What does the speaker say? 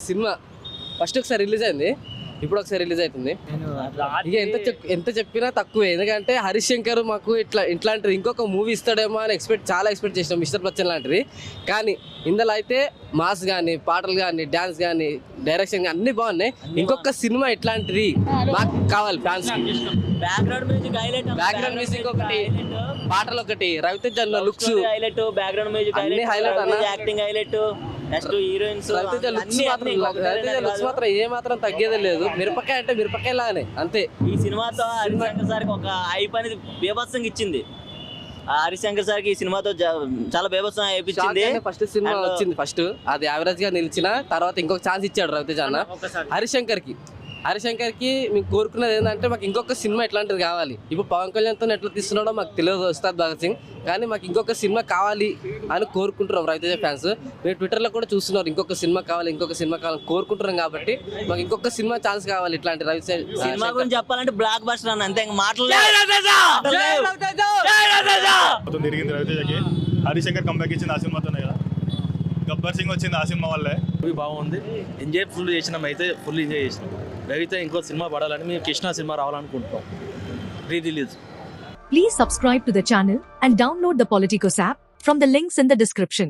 Cinema first ఒకసారి release అయింది, ఇప్పుడు ఒకసారి రిలీజ్ అవుతుంది. ఇక ఎంత చెప్పినా తక్కువే, ఎందుకంటే హరీష్ శంకర్ మాకు ఇట్లాంటిది ఇంకొక మూవీ ఇస్తాడేమో అని చాలా ఎక్స్పెక్ట్ చేసినాం, మిస్టర్ బచ్చన్ లాంటిది. కానీ ఇందులో అయితే మాస్ కానీ, పాటలు కానీ, డాన్స్ కానీ, డైరెక్షన్ కానీ అన్ని బాగున్నాయి. ఇంకొక సినిమా ఇట్లాంటిది మాకు కావాలి ఫ్యాన్స్. బ్యాక్గ్రౌండ్ మ్యూజిక్ ఒకటి, పాటలు ఒకటి, రవితేజ అన్న లుక్స్ బ్యాక్గ్రౌండ్ మ్యూజిక్ అన్ని హైలైట్ అన్న. Acting highlight, next heroines Ravi Teja looks మాత్రం ఏ మాత్రం తగ్గేదే లేదు. మిరపకాయ అంటే మిరపకాయ లాగానే అంతే. ఈ సినిమాతో హరిశంకర్ సార్కి ఒక హైప్ అనేది బీభత్సంగా ఇచ్చింది. హరిశంకర్ సార్కి ఈ సినిమాతో చాలా బీభత్సం అయిపించింది. ఫస్ట్ సినిమా వచ్చింది, ఫస్ట్ అది యావరేజ్ గా నిలిచిన తర్వాత ఇంకొక ఛాన్స్ ఇచ్చాడు రవితేజ అన్న హరిశంకర్ కి మేము కోరుకున్నది ఏంటంటే మాకు ఇంకొక సినిమా ఇట్లాంటిది కావాలి. ఇప్పుడు పవన్ కళ్యాణ్తో ఎట్లా తీస్తున్నాడో మాకు తెలియదు ఉస్తాద్ భగత్ సింగ్, కానీ మాకు ఇంకొక సినిమా కావాలి అని కోరుకుంటున్నాం రవితేజ ఫ్యాన్స్. మీరు ట్విట్టర్లో కూడా చూస్తున్నారు, ఇంకొక సినిమా కావాలి కోరుకుంటున్నాం. కాబట్టి మాకు ఇంకొక సినిమా ఛాన్స్ కావాలి ఇట్లాంటి రవితేజ సినిమా గురించి చెప్పాలంటే బ్లాక్ బస్టర్ అన్న, అంతే మాటలు. తిరిగింది రవితేజకి, హరిశంకర్ కంబ్యాక్ ఇచ్చింది ఆ సినిమాతోనే కదా. గబ్బర్ సింగ్ వచ్చింది ఆ సినిమా వల్లే. మూవీ బాగుంది, ఎంజాయ్ ఫుల్ చేసినాం, అయితే ఫుల్ ఎంజాయ్ చేసినాం. రవితో ఇంకో సినిమా పడాలని మేము కృష్ణ సినిమా రావాలనుకుంటున్నాం, re-release. Please subscribe to the channel and download the Politicos app from the links in the description.